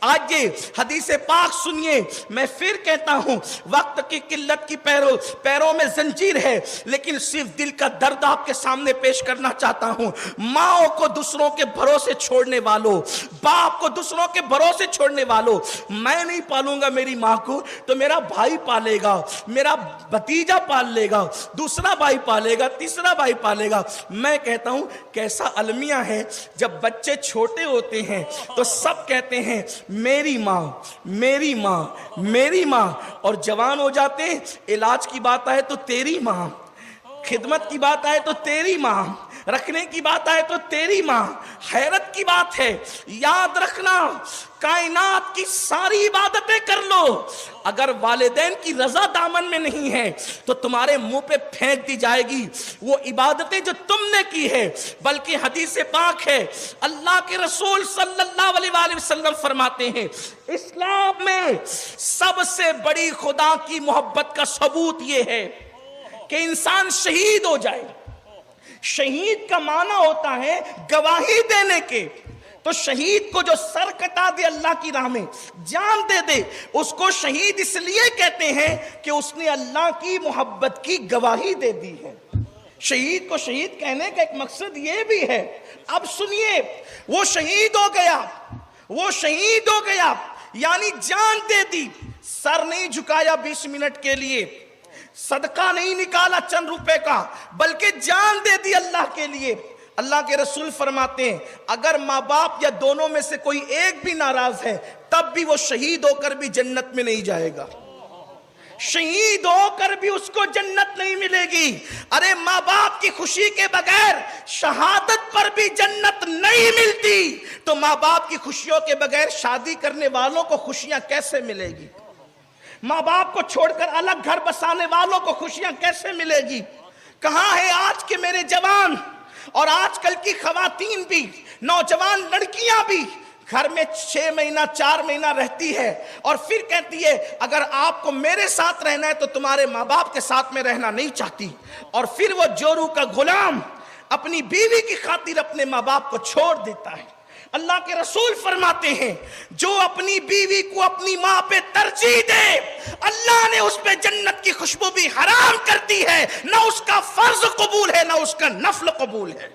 آج یہ حدیث پاک سنیے. میں پھر کہتا ہوں وقت کی قلت کی پیروں میں زنجیر ہے، لیکن صرف دل کا درد آپ کے سامنے پیش کرنا چاہتا ہوں. ماں کو دوسروں کے بھروسے چھوڑنے والوں، باپ کو دوسروں کے بھروسے چھوڑنے والوں، میں نہیں پالوں گا میری ماں کو تو میرا بھائی پالے گا، میرا بھتیجا پال لے گا، دوسرا بھائی پالے گا، تیسرا بھائی پالے گا. میں کہتا ہوں کیسا المیہ ہے، جب بچے چھوٹے ہوتے ہیں تو سب کہتے ہیں میری ماں میری ماں میری ماں، اور جوان ہو جاتے ہیں علاج کی بات آئے تو تیری ماں، خدمت کی بات آئے تو تیری ماں، رکھنے کی بات آئے تو تیری ماں. حیرت کی بات ہے، یاد رکھنا کائنات کی ساری عبادتیں کر لو، اگر والدین کی رضا دامن میں نہیں ہے تو تمہارے منہ پہ پھینک دی جائے گی وہ عبادتیں جو تم نے کی ہے. بلکہ حدیث پاک ہے، اللہ کے رسول صلی اللہ علیہ وآلہ وسلم فرماتے ہیں اسلام میں سب سے بڑی خدا کی محبت کا ثبوت یہ ہے کہ انسان شہید ہو جائے. شہید کا معنی ہوتا ہے گواہی دینے کے. تو شہید کو جو سر کٹا دے اللہ کی راہ میں، جان دے دے، اس کو شہید اس لیے کہتے ہیں کہ اس نے اللہ کی محبت کی گواہی دے دی ہے. شہید کو شہید کہنے کا ایک مقصد یہ بھی ہے. اب سنیے، وہ شہید ہو گیا، وہ شہید ہو گیا یعنی جان دے دی، سر نہیں جھکایا 20 منٹ کے لیے، صدقہ نہیں نکالا چند روپے کا، بلکہ جان دے دی اللہ کے لیے. اللہ کے رسول فرماتے ہیں اگر ماں باپ یا دونوں میں سے کوئی ایک بھی ناراض ہے تب بھی وہ شہید ہو کر بھی جنت میں نہیں جائے گا، شہید ہو کر بھی اس کو جنت نہیں ملے گی. ارے ماں باپ کی خوشی کے بغیر شہادت پر بھی جنت نہیں ملتی تو ماں باپ کی خوشیوں کے بغیر شادی کرنے والوں کو خوشیاں کیسے ملے گی؟ ماں باپ کو چھوڑ کر الگ گھر بسانے والوں کو خوشیاں کیسے ملے گی؟ کہاں ہے آج کے میرے جوان اور آج کل کی خواتین بھی، نوجوان لڑکیاں بھی گھر میں 6 مہینہ 4 مہینہ رہتی ہے اور پھر کہتی ہے اگر آپ کو میرے ساتھ رہنا ہے تو تمہارے ماں باپ کے ساتھ میں رہنا نہیں چاہتی، اور پھر وہ جورو کا غلام اپنی بیوی کی خاطر اپنے ماں باپ کو چھوڑ دیتا ہے. اللہ کے رسول فرماتے ہیں جو اپنی بیوی کو اپنی ماں پہ ترجیح دے اللہ نے اس پہ جنت کی خوشبو بھی حرام کر دی ہے، نہ اس کا فرض قبول ہے نہ اس کا نفل قبول ہے.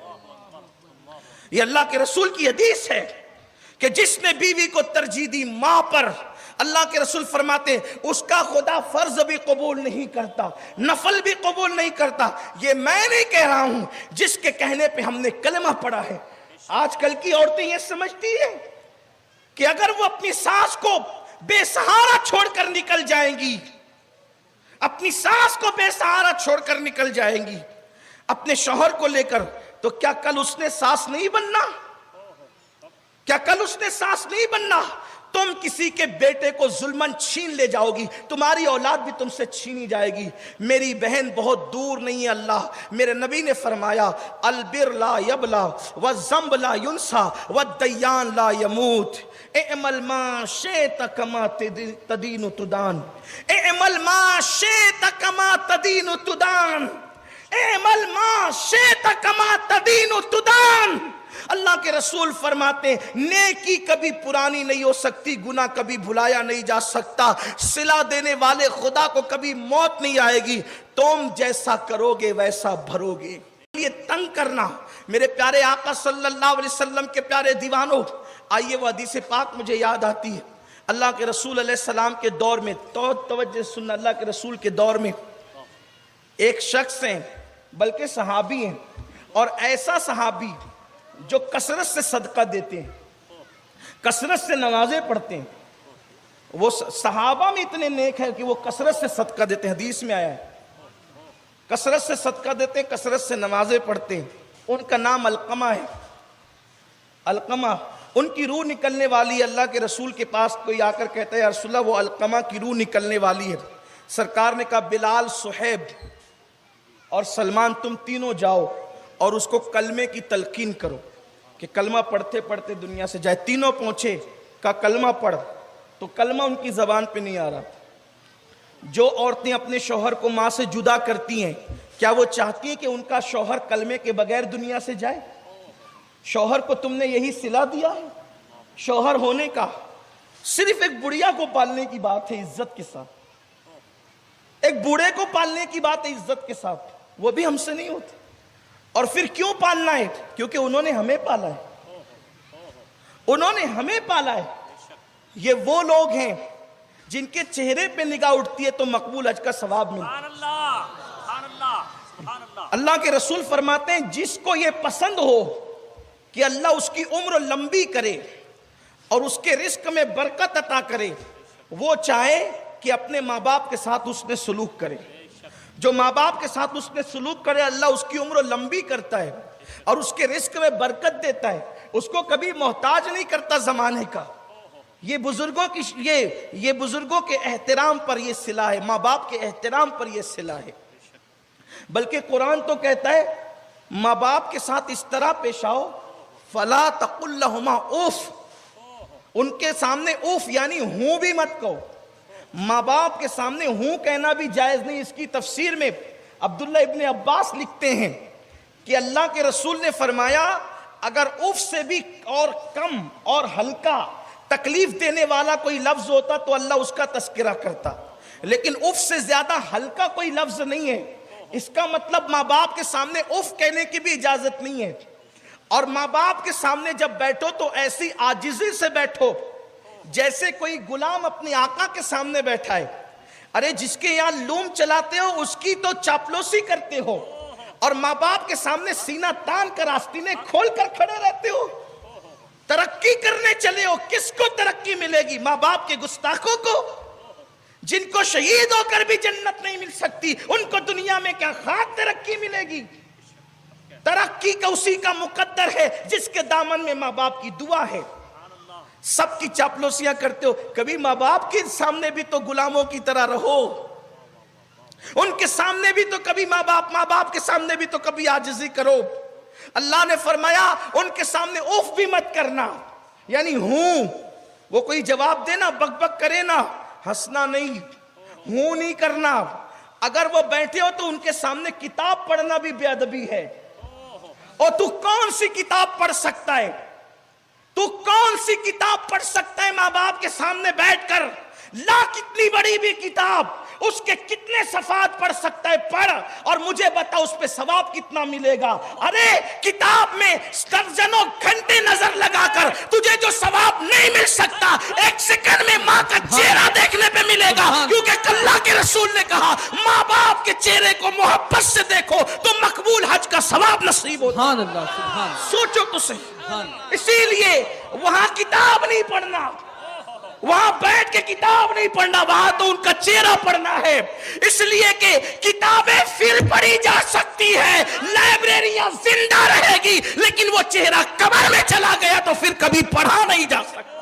یہ اللہ کے رسول کی حدیث ہے کہ جس نے بیوی کو ترجیح دی ماں پر، اللہ کے رسول فرماتے ہیں اس کا خدا فرض بھی قبول نہیں کرتا، نفل بھی قبول نہیں کرتا. یہ میں نہیں کہہ رہا ہوں، جس کے کہنے پہ ہم نے کلمہ پڑھا ہے. آج کل کی عورتیں یہ سمجھتی ہیں کہ اگر وہ اپنی ساس کو بے سہارا چھوڑ کر نکل جائیں گی، اپنی ساس کو بے سہارا چھوڑ کر نکل جائیں گی اپنے شوہر کو لے کر، تو کیا کل اس نے ساس نہیں بننا؟ کیا کل اس نے ساس نہیں بننا؟ تم کسی کے بیٹے کو ظلمن چھین لے جاؤ گی، تمہاری اولاد بھی تم سے چھینی جائے گی. میری بہن بہت دور نہیں ہے. اللہ میرے نبی نے فرمایا البر لا یبلا والذنب لا ینسا والدیان لا یموت. اعمل ما شئت کما تدین تدان، اعمل ما شئت کما تدین تدان، اعمل ما شئت کما تدین تدان. اللہ کے رسول فرماتے ہیں نیکی کبھی پرانی نہیں ہو سکتی، گناہ کبھی بھلایا نہیں جا سکتا، صلہ دینے والے خدا کو کبھی موت نہیں آئے گی، تم جیسا کرو گے ویسا بھرو گے. یہ تنگ کرنا میرے پیارے آقا صلی اللہ علیہ وسلم کے پیارے دیوانوں. آئیے وہ حدیث پاک مجھے یاد آتی ہے اللہ کے رسول علیہ السلام کے دور میں. توجہ سننا، اللہ کے رسول کے دور میں ایک شخص ہیں، بلکہ صحابی ہیں، اور ایسا صحابی جو کثرت سے صدقہ دیتے ہیں، کثرت سے نمازیں پڑھتے ہیں. وہ صحابہ میں اتنے نیک ہیں کہ وہ کثرت سے صدقہ دیتے ہیں. حدیث میں آیا ہے کثرت سے صدقہ دیتے ہیں، کثرت سے نمازیں پڑھتے ہیں. ان کا نام علقمہ ہے. علقمہ، ان کی روح نکلنے والی ہے. اللہ کے رسول کے پاس کوئی آ کر کہتا ہے یا رسول اللہ وہ علقمہ کی روح نکلنے والی ہے. سرکار نے کہا بلال، صہیب اور سلمان تم تینوں جاؤ اور اس کو کلمے کی تلقین کرو کہ کلمہ پڑھتے پڑھتے دنیا سے جائے. تینوں پہنچے، کہا کلمہ پڑھ، تو کلمہ ان کی زبان پہ نہیں آ رہا. جو عورتیں اپنے شوہر کو ماں سے جدا کرتی ہیں، کیا وہ چاہتی ہیں کہ ان کا شوہر کلمے کے بغیر دنیا سے جائے؟ شوہر کو تم نے یہی صلہ دیا ہے شوہر ہونے کا، صرف ایک بڑھیا کو پالنے کی بات ہے عزت کے ساتھ, ایک بوڑھے کو پالنے کی بات ہے عزت کے ساتھ, وہ بھی ہم سے نہیں ہوتی. اور پھر کیوں پالنا ہے؟ کیونکہ انہوں نے ہمیں پالا ہے, انہوں نے ہمیں پالا ہے. یہ وہ لوگ ہیں جن کے چہرے پہ نگاہ اٹھتی ہے تو مقبول حج کا ثواب ملتا ہے. اللہ کے رسول فرماتے ہیں جس کو یہ پسند ہو کہ اللہ اس کی عمر لمبی کرے اور اس کے رزق میں برکت عطا کرے, وہ چاہے کہ اپنے ماں باپ کے ساتھ اس نے سلوک کرے. جو ماں باپ کے ساتھ اس نے سلوک کرے اللہ اس کی عمر لمبی کرتا ہے اور اس کے رزق میں برکت دیتا ہے, اس کو کبھی محتاج نہیں کرتا زمانے کا. یہ بزرگوں کے احترام پر یہ صلہ ہے, ماں باپ کے احترام پر یہ صلہ ہے. بلکہ قرآن تو کہتا ہے ماں باپ کے ساتھ اس طرح پیش آؤ, فلا تقل لہما اوف, ان کے سامنے اوف یعنی ہوں بھی مت کہو. ماں باپ کے سامنے ہوں کہنا بھی جائز نہیں. اس کی تفسیر میں عبداللہ ابن عباس لکھتے ہیں کہ اللہ کے رسول نے فرمایا اگر اوف سے بھی اور کم اور ہلکا تکلیف دینے والا کوئی لفظ ہوتا تو اللہ اس کا تذکرہ کرتا, لیکن اوف سے زیادہ ہلکا کوئی لفظ نہیں ہے. اس کا مطلب ماں باپ کے سامنے اوف کہنے کی بھی اجازت نہیں ہے. اور ماں باپ کے سامنے جب بیٹھو تو ایسی عاجزی سے بیٹھو جیسے کوئی غلام اپنے آقا کے سامنے بیٹھا ہے. ارے جس کے یہاں لوم چلاتے ہو اس کی تو چاپلوسی کرتے ہو, اور ماں باپ کے سامنے سینہ تان کر آستینیں کھول کر کھڑے رہتے ہو. ترقی کرنے چلے ہو, کس کو ترقی ملے گی؟ ماں باپ کے گستاخوں کو, جن کو شہید ہو کر بھی جنت نہیں مل سکتی, ان کو دنیا میں کیا خاک ترقی ملے گی؟ ترقی کا اسی کا مقدر ہے جس کے دامن میں ماں باپ کی دعا ہے. سب کی چاپلوسیاں کرتے ہو, کبھی ماں باپ کے سامنے بھی تو غلاموں کی طرح رہو, ان کے سامنے بھی تو کبھی ماں باپ کے سامنے بھی تو کبھی عاجزی کرو. اللہ نے فرمایا ان کے سامنے اوف بھی مت کرنا, یعنی ہوں وہ کوئی جواب دینا بک بک کرے نا, ہنسنا نہیں, ہوں نہیں کرنا. اگر وہ بیٹھے ہو تو ان کے سامنے کتاب پڑھنا بھی بے ادبی ہے. اور تو کون سی کتاب پڑھ سکتا ہے؟ تو کون سی کتاب پڑھ سکتا ہے ماں باپ کے سامنے بیٹھ کر؟ لا کتنی بڑی بھی کتاب, اس کے کتنے صفحات پڑھ سکتا ہے, پڑھ اور مجھے بتا اس پہ ثواب کتنا ملے گا. ارے کتاب میں درجنوں گھنٹے نظر لگا کر تجھے جو ثواب نہیں مل سکتا, ایک سیکنڈ میں ماں کا چہرہ دیکھنے پہ ملے گا. کیونکہ اللہ کے رسول نے کہا ماں باپ کے چہرے کو محبت سے دیکھو تو مقبول حج کا ثواب نصیب ہوتا. سوچو تو صحیح. اسی لیے وہاں کتاب نہیں پڑھنا, وہاں بیٹھ کے کتاب نہیں پڑھنا, وہاں تو ان کا چہرہ پڑھنا ہے. اس لیے کہ کتابیں پھر پڑھی جا سکتی ہے, لائبریریاں زندہ رہے گی, لیکن وہ چہرہ قبر میں چلا گیا تو پھر کبھی پڑھا نہیں جا سکتا.